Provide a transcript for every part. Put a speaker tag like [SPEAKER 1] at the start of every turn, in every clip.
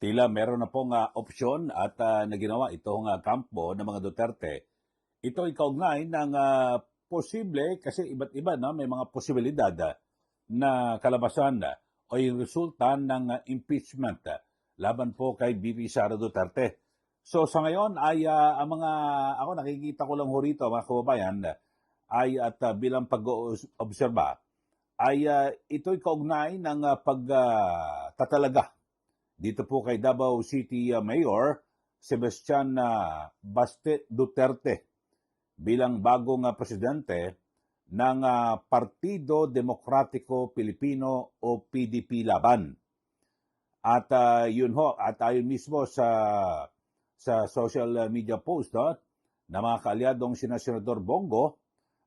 [SPEAKER 1] Tila meron na pong opsyon at na ginawa itong kampo ng mga Duterte. Ito ay kaugnay ng posible, kasi iba't iba na may mga posibilidad na kalabasan o yung resulta ng impeachment laban po kay BP Sara Duterte. So sa ngayon ay ako nakikita ko lang ho rito mga kababayan ay at bilang pag-obserba ay ito'y kaugnay ng pagtatalaga dito po kay Davao City Mayor Sebastian Baste Duterte bilang bagong presidente ng Partido Demokratiko Pilipino o PDP Laban. At yun ho, at ayon mismo sa social media post na mga kaalyadong sina Senador Bongo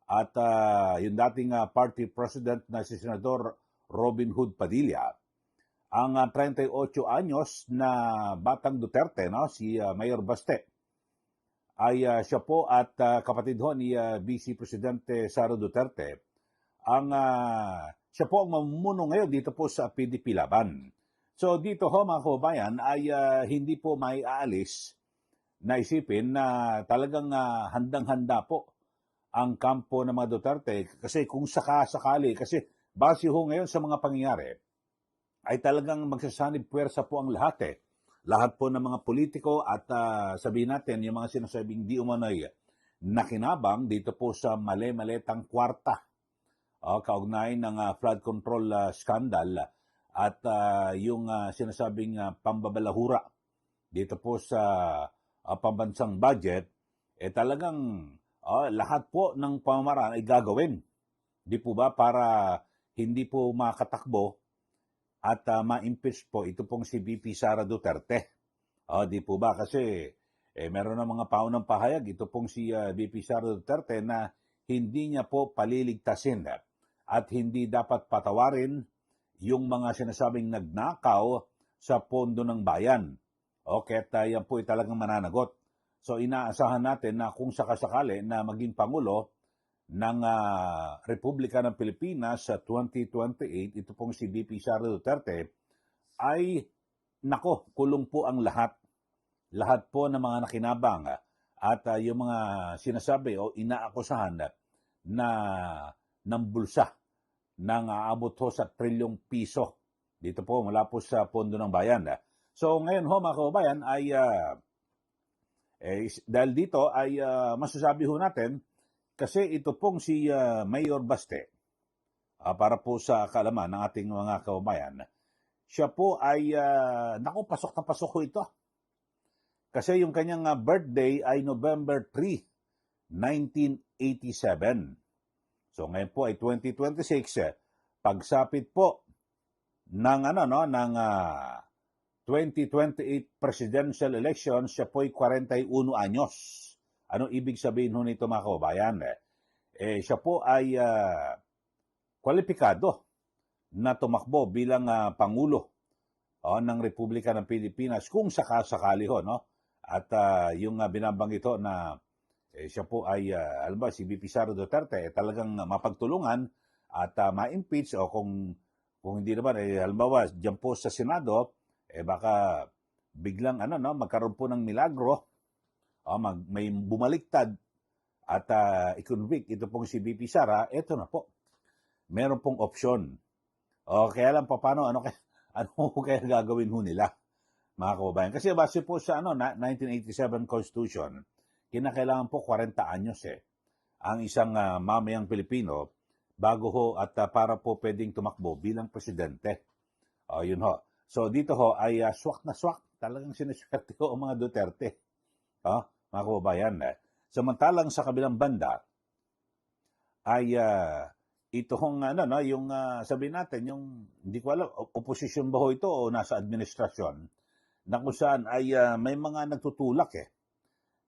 [SPEAKER 1] at yung dating party president na si Senador Robin Hood Padilla. Ang 38 anyos na batang Duterte, si Mayor Baste, ay siya po at kapatid ho ni Vice Presidente Sara Duterte. Siya po ang mamumuno ngayon dito po sa PDP Laban. So dito ho mga kababayan ay hindi po may aalis na isipin na talagang handang-handa po ang kampo ng mga Duterte. Kasi kung sakali, kasi base ho ngayon sa mga pangyayari, ay talagang magsasanib puwersa po ang lahat Lahat po ng mga politiko at sabihin natin yung mga sinasabing di umano'y nakinabang dito po sa mali-maletang kwarta. Kaugnay ng flood control scandal at yung sinasabing pambabalahura dito po sa pambansang budget, talagang lahat po ng pamamaraan ay gagawin. Di po ba para hindi po makatakbo at ma-impeach po ito pong si BP Sara Duterte. Di po ba? Kasi meron na mga paunang pahayag ito pong si BP Sara Duterte na hindi niya po paliligtasin at hindi dapat patawarin yung mga sinasabing nagnakaw sa pondo ng bayan. Kaya yan po ay talagang mananagot. So inaasahan natin na kung sakasakali na maging Pangulo ng Republika ng Pilipinas sa 2028, ito pong si BP Sara Duterte, ay kulong po ang lahat. Lahat po ng mga nakinabang at yung mga sinasabi o inaakusahan na ng bulsa ng aabot ho sa trilyong piso. Dito po mula po sa pondo ng bayan. So ngayon ho mga kababayan ay dahil dito ay masasabi ho natin kasi ito pong si Mayor Baste, para po sa kaalaman ng ating mga kababayan, siya po ay, pasok na pasok ho ito. Kasi yung kanyang birthday ay November 3, 1987. So ngayon po ay 2026, pagsapit po ng 2028 presidential election, siya po ay 41 anyos. Anong ibig sabihin ho nito mga kababayan? Siya po ay kwalipikado na tumakbo bilang Pangulo ng Republika ng Pilipinas kung sakasakali ho. At yung binabanggit ho na siya po ay, si BP Sara Duterte, talagang mapagtulungan at ma-impeach o kung hindi naman, halimbawa, dyan po sa Senado, baka biglang magkaroon po ng milagro, may bumaliktad at i-convict ito pong si BP Sara, eto na po. Meron pong opsyon. Kaya lang paano, ano kaya gagawin ho nila, mga kababayan? Kasi base po sa 1987 Constitution, kinakailangan po 40 anyos ang isang mamayang Pilipino bago ho at para po pwedeng tumakbo bilang presidente. Yun ho. So dito ho ay swak na swak. Talagang siniswerte ho ang mga Duterte. Mga kababayan. Samantalang sa kabilang banda ay ito hong yung sabihin natin, yung hindi ko alam, oposisyon ba ho ito o nasa administrasyon, na kung saan ay may mga nagtutulak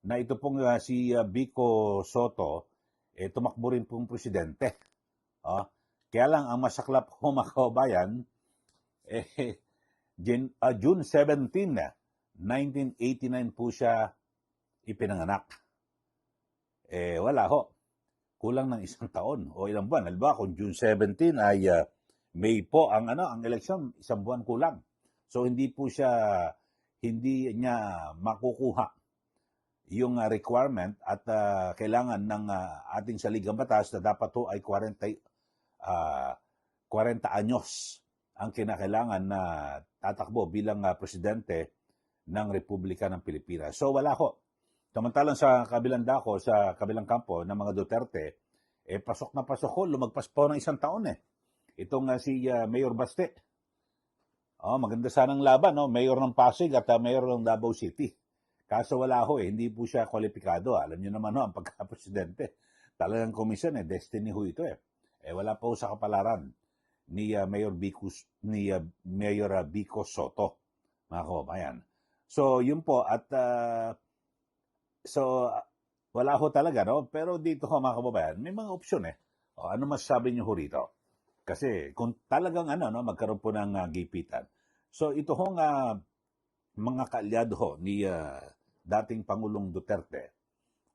[SPEAKER 1] na ito pong si Vico Soto tumakbo rin pong presidente. Kaya lang ang masaklap ho mga kababayan, June 17, 1989 po siya ipinanganak. Wala ho. Kulang ng isang taon o ilang buwan. Halimbawa, kung June 17 ay May po ang eleksyon, isang buwan kulang. So hindi po siya hindi niya makukuha yung requirement at kailangan ng ating saligang batas na dapat to ay 40 anyos ang kinakailangan na tatakbo bilang presidente ng Republika ng Pilipinas. So wala ho. Samantalang sa kabilang dako, sa kabilang kampo ng mga Duterte, pasok na pasok ho, lumagpas po ng 1 taon Itong si Mayor Baste. Maganda sanang laban, no? Mayor ng Pasig at Mayor ng Davao City. Kaso wala ho hindi po siya kwalipikado. Alam niyo naman ho, ang pagka-presidente, talagang komisyon destiny ho ito wala po sa kapalaran ni Mayor Vico Soto, mga kababayan. So, yun po, at wala ho talaga, no? Pero dito ho, mga kababayan, may mga opsyon ano masasabi niyo ho rito? Kasi kung talagang magkaroon po ng gipitan. So, ito hong mga kaalyado ho ni dating Pangulong Duterte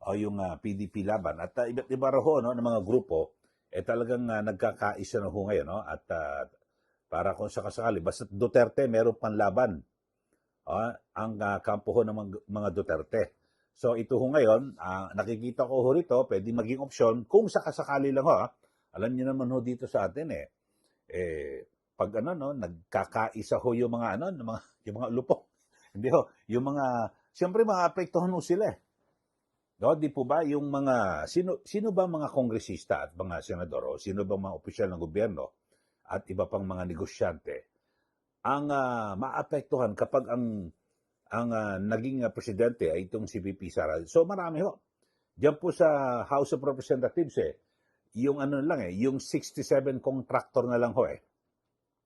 [SPEAKER 1] o yung PDP laban at iba't iba ho ng mga grupo talagang nagkakaisa na ho ngayon at para kung sakasakali basta Duterte meron pang laban ang kampo ho ng mga Duterte. So ito ho ngayon nakikita ko ho rito pwede maging opsyon kung sakasakali lang ho alam niyo naman ho dito sa atin pag nagkakaisa ho yung mga yung mga lupok. Hindi ho, yung mga siyempre mga apektuhan ho sila No, di po ba yung mga sino ba mga kongresista at mga senador o sino ba mga opisyal ng gobyerno at iba pang mga negosyante ang maapektuhan kapag ang naging presidente ay itong si VP Sara. So marami ho. Diyan po sa House of Representatives yung yung 67 contractor na lang ho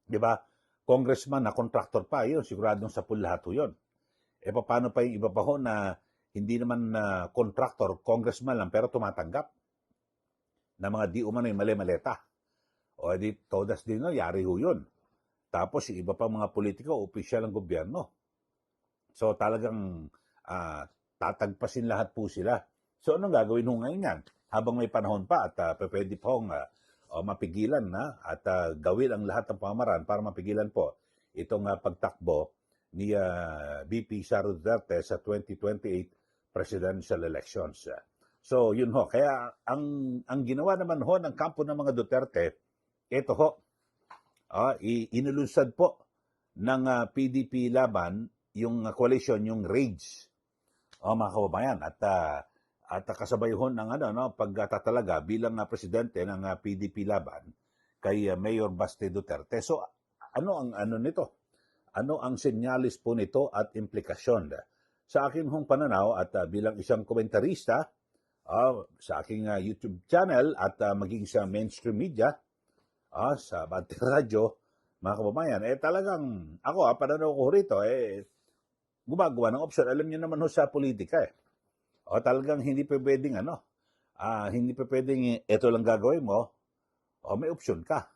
[SPEAKER 1] Di ba? Congressman na contractor pa, yun, siguradong sa lahat ho yun. Paano pa yung iba pa ho na hindi naman contractor, congressman lang, pero tumatanggap na mga di umano'y mali-maleta. O di, todas din yari ho yun. Tapos, yung iba pa mga politiko, opisyal ng gobyerno. So, talagang tatagpasin lahat po sila. So, anong gagawin ho ngayon yan? Habang may panahon pa at pwede pa hong mapigilan at gawin ang lahat ng pamamaraan para mapigilan po itong pagtakbo ni VP Sara Duterte sa 2028 presidential elections. So yun ho, kaya ang ginawa naman ho ng kampo ng mga Duterte, ito ho, inilunsad po ng PDP laban yung coalition, yung RAGE, mga kababayan, at kasabay ho ng pagtatalaga bilang presidente ng PDP laban kay Mayor Baste Duterte. So ano ang nito? Ano ang senyalis po nito at implikasyon? Sa akin hong pananaw at bilang isang komentarista sa aking YouTube channel at maging sa mainstream media, sa Bante Radio, mga kababayan, talagang ako, pananaw ko rito, gumagawa ng option. Alam niyo naman ho sa politika talagang hindi pa pwedeng hindi pa pwedeng ito lang gagawin mo. May option ka.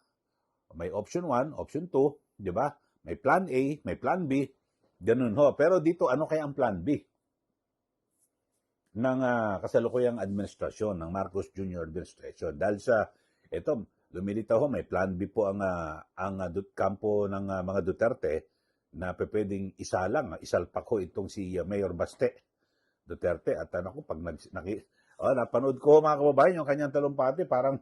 [SPEAKER 1] May option 1, option 2, di ba? May plan A, may plan B, ganun ho. Pero dito, ano kaya ang plan B ng kasalukuyang administrasyon, ng Marcos Jr. administration? Dahil sa, lumilitaw ho, may plan B po ang kampo ng mga Duterte na pwedeng isalpak ho itong si Mayor Baste Duterte. At pag napanood ko mga kababayan, yung kanyang talumpati, parang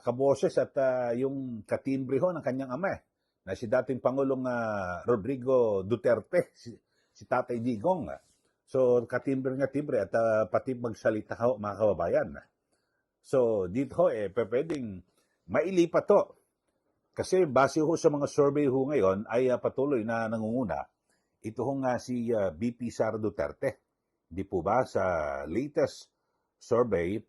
[SPEAKER 1] kaboses at yung katimbre ho ng kanyang ama na si dating Pangulong Rodrigo Duterte, si Tatay Digong. So, katimbre nga timbre at pati magsalita ho, mga kababayan. So, dito pwedeng mailipat to. Kasi base ho sa mga survey ho ngayon ay patuloy na nangunguna. Ito ho nga si VP Sara Duterte. Di po ba sa latest survey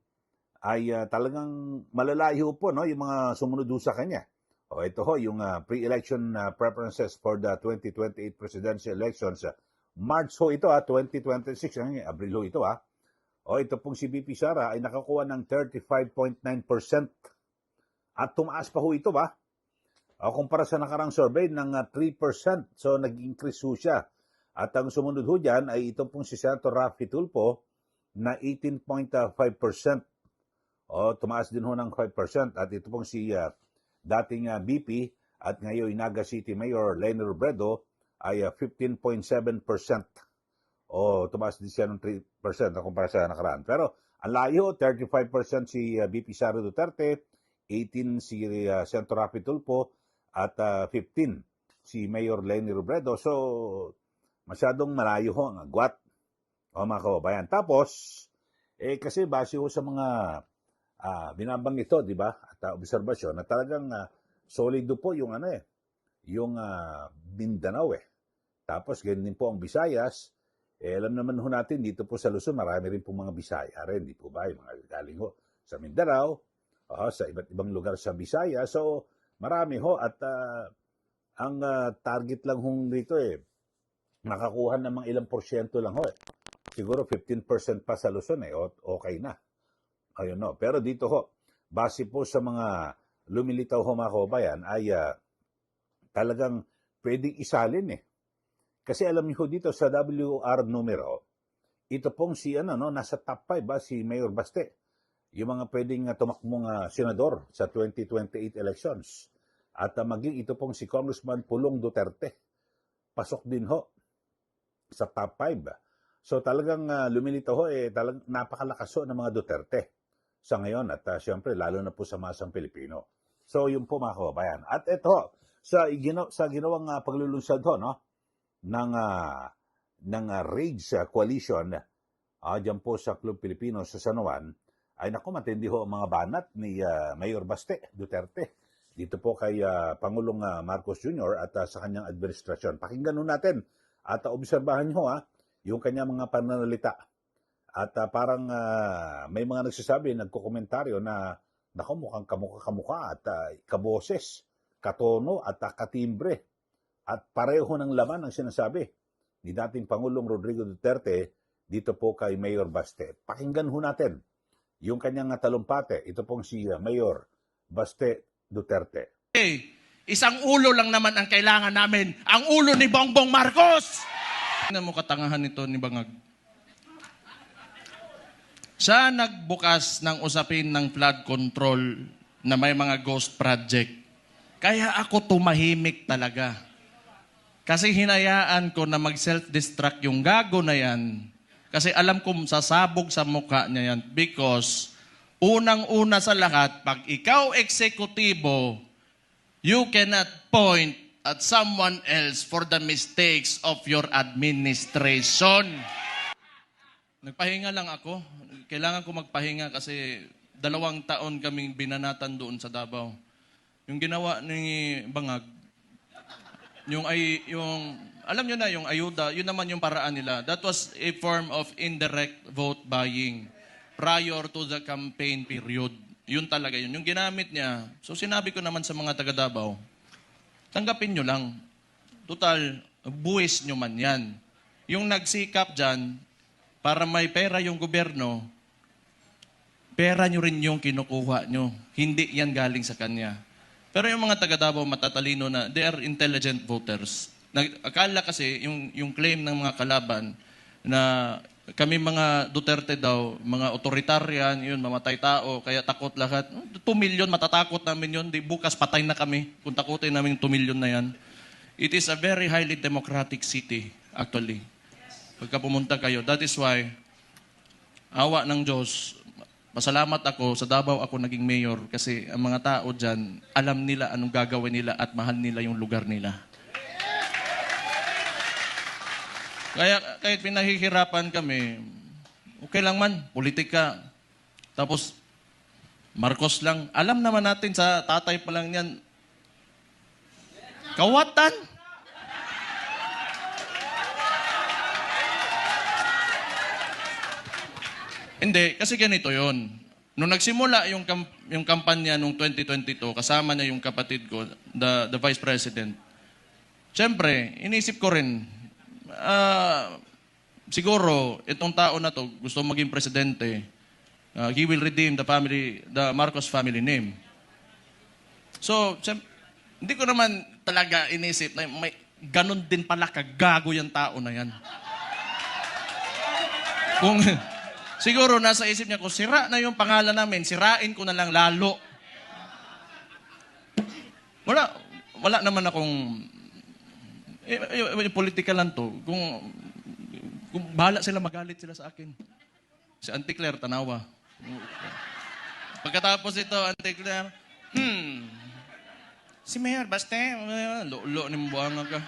[SPEAKER 1] ay talagang malalayo po yung mga sumunod sa kanya. Ito ho yung pre-election preferences for the 2028 presidential elections. March ho ito 2026, Abril ho ito ito pong si VP Sara ay nakakuha ng 35.9% at tumaas pa ho ito kumpara sa nakarang survey ng 3%. So nag-increase ho siya. At ang sumunod ho dyan ay ito pong si Senator Raffy Tulfo na 18.5%. Tumaas din ho ng 5%. At ito pong si dating BP at ngayon Naga City Mayor Leni Robredo ay 15.7%. O tumaas din siya ng 3% na kumpara sa nakaraan. Pero ang layo, 35% si VP Sara Duterte, 18 si Senator Rapi Tulfo, at 15 si Mayor Leni Robredo. So, masyadong malayo ho ang agwat, o mga kababayan. Tapos, kasi base ho sa mga binabanggit ito, di ba? At obserbasyon na talagang solido po yung yung Mindanao Tapos, ganyan din po ang Visayas. Alam naman ho natin, dito po sa Luzon, marami rin po mga Bisaya rin, di po ba? Yung mga galing ho sa Mindanao, sa iba't ibang lugar sa Visayas. So, marami ho. At ang target lang ho dito makakuha ng mga ilang porsyento lang ho Siguro 15% pa sa Luzon okay na. Ayun no. Pero dito ho, base po sa mga lumilitaw ho mga kababayan, ay talagang pwedeng isalin Kasi alam niyo dito sa WR numero, ito pong si nasa top 5 si Mayor Baste. Yung mga pwedeng tumakbong senador sa 2028 elections. At maging ito pong si Congressman Pulong Duterte. Pasok din ho sa top 5. So talagang lumilitaw talagang napakalakas ng mga Duterte sa ngayon at siyempre lalo na po sa masang Pilipino. So yun po mga kababayan. At ito sa ginawang paglulunsad ng Rage Coalition dyan po sa Club Pilipino sa San Juan, ay matindi ho ang mga banat ni Mayor Baste Duterte dito po kay Pangulong Marcos Jr. at sa kanyang administrasyon. Pakinggan ho natin at obserbahan nyo yung kanyang mga pananalita. At parang may mga nagsasabi, nagkokomentaryo na mukhang kamukha at kaboses, katono at katimbre. At pareho ng laman ang sinasabi ni dating Pangulong Rodrigo Duterte dito po kay Mayor Baste. Pakinggan ho natin yung kanyang talumpate. Ito pong si Mayor Baste Duterte.
[SPEAKER 2] Isang ulo lang naman ang kailangan namin. Ang ulo ni Bongbong Marcos! Tingnan mo katangahan nito ni Bangag. Siya nagbukas ng usapin ng flood control na may mga ghost project. Kaya ako tumahimik talaga. Kasi hinayaan ko na mag-self-destruct yung gago na yan. Kasi alam kong sasabog sa mukha niya yan. Because, unang-una sa lahat, pag ikaw eksekutibo, you cannot point at someone else for the mistakes of your administration. Nagpahinga lang ako. Kailangan ko magpahinga kasi 2 taon kaming binanatan doon sa Davao. Yung ginawa ni Bangag, yung alam nyo na, yung ayuda, yun naman yung paraan nila. That was a form of indirect vote buying prior to the campaign period. Yun talaga yun. Yung ginamit niya, so sinabi ko naman sa mga taga Davao, tanggapin nyo lang. Total, buwis nyo man yan. Yung nagsikap dyan, para may pera yung gobyerno, pera nyo rin yung kinukuha nyo. Hindi yan galing sa kanya. Pero yung mga taga Davao matatalino na, they are intelligent voters. Akala kasi yung claim ng mga kalaban na kami mga Duterte daw, mga authoritarian, yun, mamatay tao, kaya takot lahat. 2 million, matatakot namin yun. Di, bukas patay na kami kung takutin namin 2 million na yan. It is a very highly democratic city, actually. Pagka pumunta kayo. That is why, awa ng Diyos, pasalamat ako, sa Davao ako naging mayor kasi ang mga tao dyan, alam nila anong gagawin nila at mahal nila yung lugar nila. Kaya kahit pinahihirapan kami, okay lang man, politika. Tapos, Marcos lang. Alam naman natin sa tatay pa lang yan, kawatan. Hindi, kasi ganito yon. Nung nagsimula yung kampanya nung 2022, kasama niya yung kapatid ko, the Vice President, siyempre, inisip ko rin, siguro, itong tao na to, gusto maging presidente, he will redeem the Marcos family name. So, hindi ko naman talaga inisip na may ganun din pala kagago yung tao na yan. Kung siguro nasa isip niya, kung sira na yung pangalan namin, sirain ko na lang lalo. Wala naman akong Political lang to. Kung bahala sila, magalit sila sa akin. Si Auntie Claire, tanawa. Pagkatapos ito, Auntie Claire, si Mayor, basta, lo ni buwanga ka.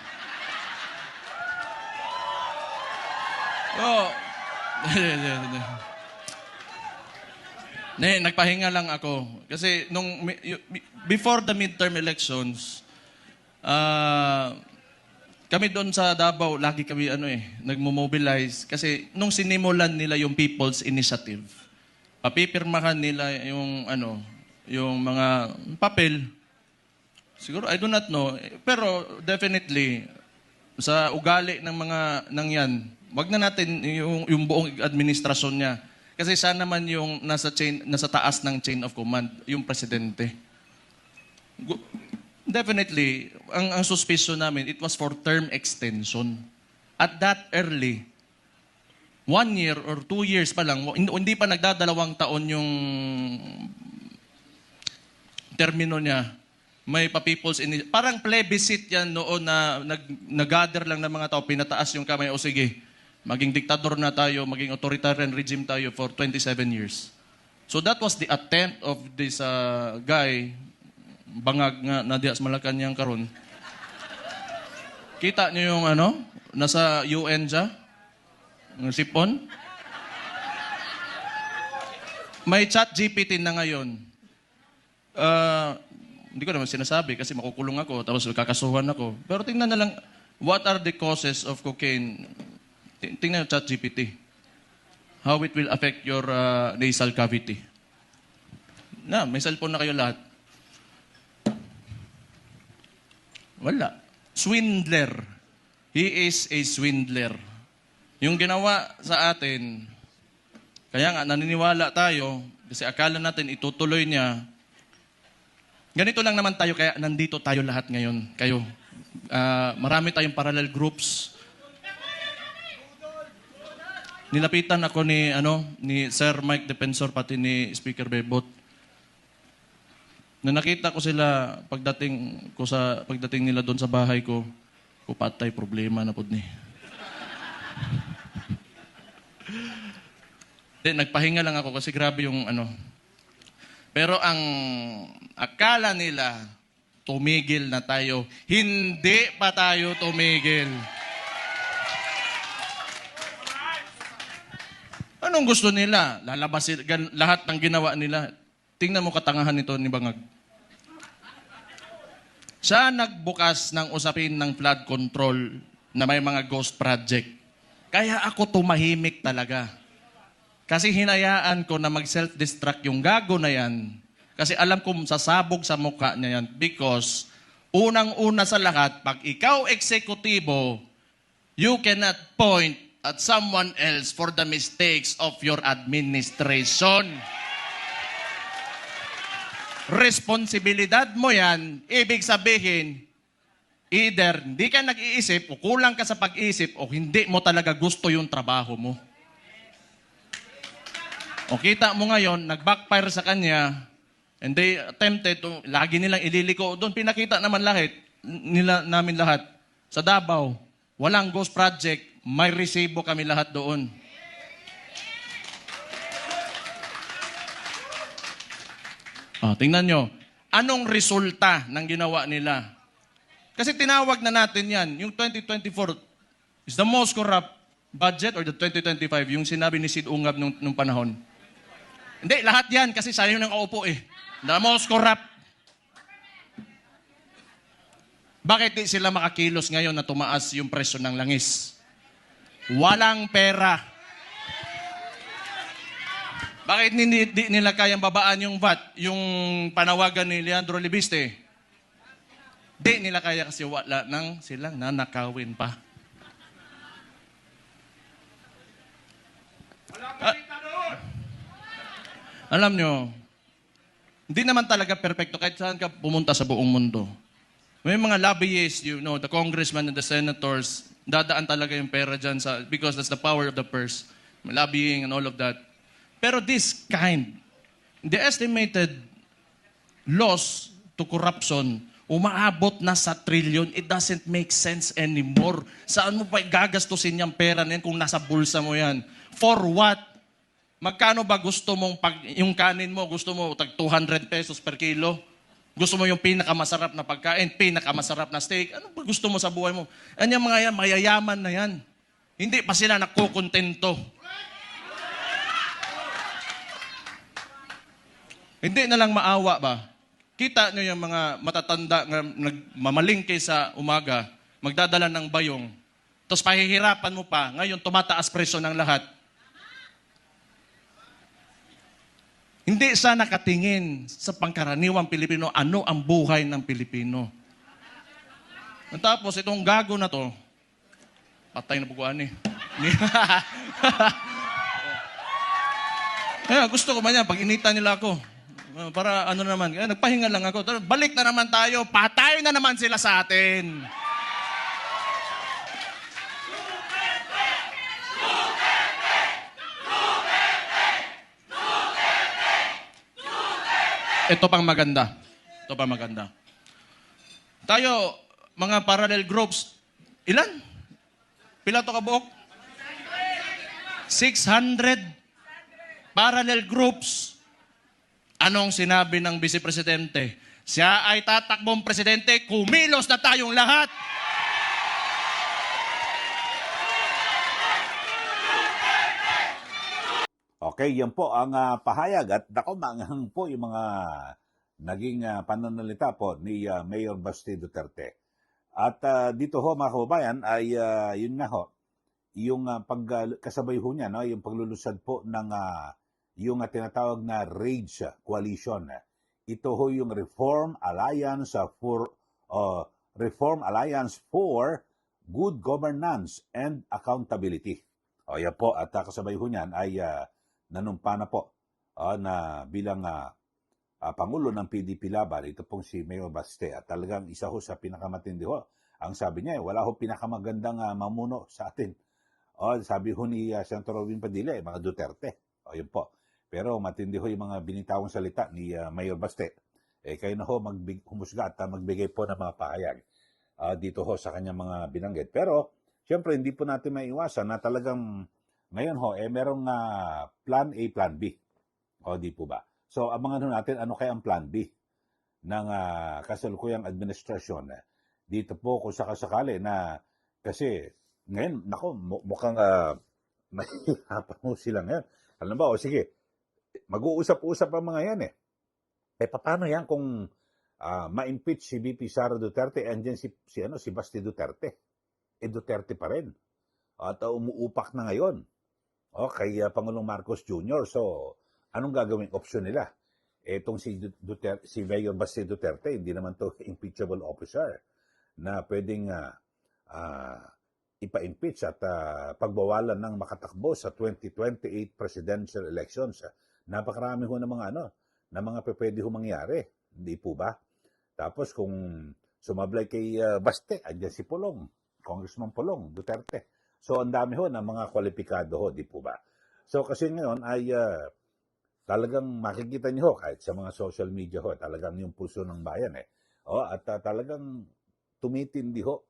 [SPEAKER 2] Oh. Nagpahinga lang ako. Kasi before the midterm elections, kami doon sa Davao, lagi kami nagmo-mobilize. Kasi nung sinimulan nila yung People's Initiative, papipirmahan nila yung mga papel. Siguro, I do not know. Pero definitely, sa ugali ng mga yan, wag na natin yung buong administrasyon niya. Kasi siya naman yung nasa taas ng chain of command, yung presidente. Definitely, ang suspicion namin, it was for term extension. At that early, 1 year or 2 years pa lang, hindi pa nagdadalawang taon yung termino niya, may pa-people's initiative. Parang plebiscite yan noon na nag-gather lang ng mga tao, pinataas yung kamay, o sige, maging diktador na tayo, maging authoritarian regime tayo for 27 years. So that was the attempt of this guy, bangag nga na diya sa Malacanang karon. Kita niyo yung nasa UN siya, ng sipon. May chat GPT na ngayon. Hindi ko naman sinasabi kasi makukulong ako, tapos kakasuhan ako. Pero tingnan na lang, what are the causes of cocaine? Tingnan yung chat GPT. How it will affect your nasal cavity. May cellphone na kayo lahat. Wala. Swindler. He is a swindler. Yung ginawa sa atin, kaya nga naniniwala tayo, kasi akala natin itutuloy niya. Ganito lang naman tayo, kaya nandito tayo lahat ngayon. Kayo. Marami tayong parallel groups. Nilapitan ako ni Sir Mike Defensor, pati ni Speaker Bebot. Na nakita ko sila pagdating nila doon sa bahay ko, patay problema na pud ni. Nagpahinga lang ako kasi grabe yung Pero ang akala nila, tumigil na tayo. Hindi pa tayo tumigil. Anong gusto nila? Lalabas lahat ng ginawa nila. Tingnan mo katangahan nito ni Bangag. Siya nagbukas ng usapin ng flood control na may mga ghost project. Kaya ako tumahimik talaga. Kasi hinayaan ko na mag-self-destruct yung gago na yan. Kasi alam ko sasabog sa mukha niya yan. Because, unang-una sa lahat, pag ikaw eksekutibo, you cannot point at someone else for the mistakes of your administration. Responsibilidad mo yan, ibig sabihin, either hindi ka nag-iisip o kulang ka sa pag-iisip o hindi mo talaga gusto yung trabaho mo. O kita mo ngayon, nag-backfire sa kanya, and they attempted to, lagi nilang ililiko. Doon pinakita naman namin lahat. Sa Davao, walang ghost project, may resibo kami lahat doon. Tingnan nyo, anong resulta ng ginawa nila? Kasi tinawag na natin yan, yung 2024 is the most corrupt budget or the 2025, yung sinabi ni Sid Ungab nung panahon. Hindi, lahat yan kasi sayo nang kaupo eh. The most corrupt. Bakit di sila makakilos ngayon na tumaas yung presyo ng langis? Walang pera. Bakit di nila kayang babaan yung VAT, yung panawagan ni Leandro Libiste? Di nila kaya kasi wala nang silang nanakawin pa. Alam nyo, hindi naman talaga perfecto kahit saan ka pumunta sa buong mundo. May mga lobbyists, the congressmen and the senators, dadaan talaga yung pera dyan because that's the power of the purse. Lobbying and all of that. Pero the estimated loss to corruption Umaabot na sa trilyon. It doesn't make sense anymore. Saan mo pa gagastusin yung pera na yan kung nasa bulsa mo yan? For what? Magkano ba gusto mong, yung kanin mo, gusto mo tag 200 pesos per kilo? Gusto mo yung pinakamasarap na pagkain, pinakamasarap na steak? Ano ba gusto mo sa buhay mo? Yan mga yan, mayayaman na yan. Hindi pa sila nakukontento. Hindi na lang maawa ba? Kita nyo yung mga matatanda na nagmamalingke sa umaga, magdadala ng bayong, tapos pahihirapan mo pa, ngayon tumataas presyo ng lahat. Hindi sa nakatingin sa pangkaraniwang Pilipino, ano ang buhay ng Pilipino. Tapos itong gago na to, patay na buguan eh. Gusto ko man yan, pag inita nila ako, para ano naman, nagpahinga lang ako. Balik na naman tayo, patay na naman sila sa atin. Ito pang maganda. Ito pang maganda. Tayo, mga parallel groups, ilan? Pila to kabuok? 600 parallel groups. Anong sinabi ng Vice Presidente? Siya ay tatakbong presidente, kumilos na tayong lahat.
[SPEAKER 1] Okay, yan po ang pahayag at manghang po yung mga naging pananalita po ni Mayor Basti Duterte. At dito ho mga kababayan ay yun nga ho, yung pagkasabay ho niya, no, yung paglulusad po ng yung tinatawag na RAGE Coalition. Ito ho yung Reform Alliance for Good Governance and Accountability. O yan po, at kasabay ho niyan ay nanumpa na po na bilang Pangulo ng PDP Laban, ito pong si Mayor Baste. At talagang isa ho sa pinakamatindi ho. Ang sabi niya, wala ho pinakamagandang mamuno sa atin. Sabi ho ni Senator Robin Padilla, mga Duterte. O yun po. Pero matindi ho yung mga binitawang salita ni Mayor Baste. Kayo na ho humusga at magbigay po ng mga pahayag dito ho sa kanyang mga binanggit. Pero, siyempre, hindi po natin maiwasan na talagang ngayon ho, merong plan A, plan B. O, di po ba? So, abangan ho natin ano kaya ang plan B ng kasalukuyang administrasyon. Dito po kung sakasakali na kasi ngayon, nako, mukhang mahirapan ho sila ngayon. Alam ba, sige, mag-uusap-usap ang mga yan eh. Paano yan kung ma-impeach si VP Sara Duterte, andyan si Basti Duterte? Duterte pa rin. At umuupak na ngayon. Kay Pangulong Marcos Jr. So, anong gagawing option nila? Etong si Mayor Basti Duterte, hindi naman to impeachable officer na pwedeng ipa-impeach at pagbawalan ng makatakbo sa 2028 presidential elections. Napakarami ho ng mga pwede ho mangyari. Hindi po ba? Tapos kung sumablay kay Baste, andyan si Pulong, Congressman Pulong Duterte. So ang dami ho ng mga kwalipikado ho, di po ba? So kasi ngayon ay talagang makikita niyo ho kahit sa mga social media ho, talagang yung pulso ng bayan eh. At talagang tumitindi ho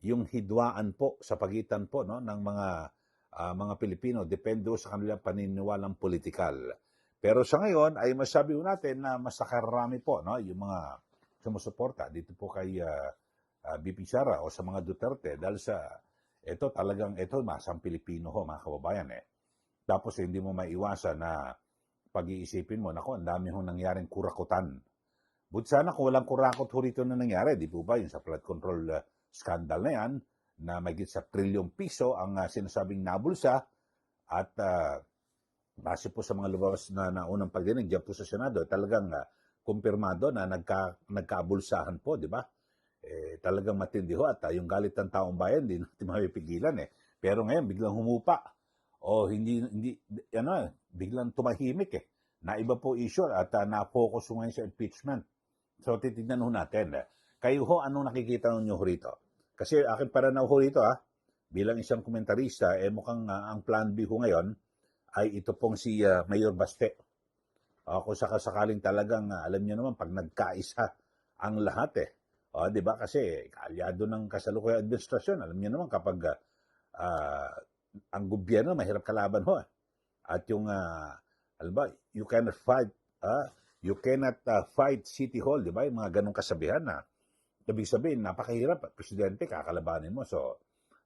[SPEAKER 1] yung hidwaan po sa pagitan po no ng mga Pilipino, depende sa kanilang paniniwalang politikal. Pero sa ngayon ay masabi ko natin na mas nakarami po no yung mga sumusuporta dito po kay BP Sara o sa mga Duterte dahil sa ito masang Pilipino ho mga kababayan eh. Tapos hindi mo maiwasan na pag-iisipin mo, nako, ang dami hong nangyaring kurakutan. But sana kung walang kurakot ho rito na nangyari, di po ba, yung sa flood control scandal na yan, na may sa trilyong piso ang sinasabing nabulsa at base po sa mga lumabas na naunang pagdinig dyan po sa Senado, talagang kumpirmado na nagkabulsahan po, di ba? Talagang matindi ho at yung galit ng taong bayan, hindi natin mapipigilan eh. Pero ngayon, biglang humupa. O biglang tumahimik eh. Naiba po issue at na-focus ngayon sa impeachment. So, titignan ho natin. Kayo ho, anong nakikita ninyo ho rito? Kasi akin para na ho rito bilang isang komentarista, mukhang ang plan B ho ngayon ay ito pong si Mayor Baste. Kung sakasakaling talagang, alam niyo naman, pag nagkaisa ang lahat eh. O, di ba? Kasi kaalyado ng kasalukuyang administrasyon. Alam niyo naman kapag ang gobyerno mahirap kalaban ho. At yung, alam ba, you cannot fight City Hall, di ba? Yung mga ganong kasabihan na ibig sabihin, napakahirap. Presidente, kakalabanin mo. So,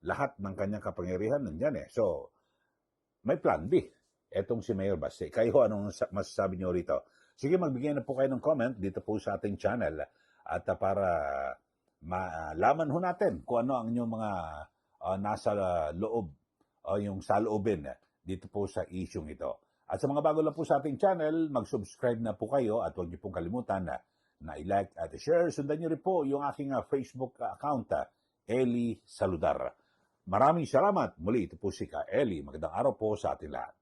[SPEAKER 1] lahat ng kanyang kapangyarihan nandyan eh. So, may plan B. Etong si Mayor Baste. Kayo, anong masasabi niyo rito? Sige, magbigay na po kayo ng comment dito po sa ating channel at para malaman ho natin kung ano ang inyong mga nasa loob o yung saloobin dito po sa isyung ito. At sa mga bago lang po sa ating channel, mag-subscribe na po kayo at huwag niyo pong kalimutan na i-like at i-share. Sundan niyo rin po yung aking Facebook account, Eli Saludar. Maraming salamat. Muli, ito po si Ka Eli. Magandang araw po sa ating lahat.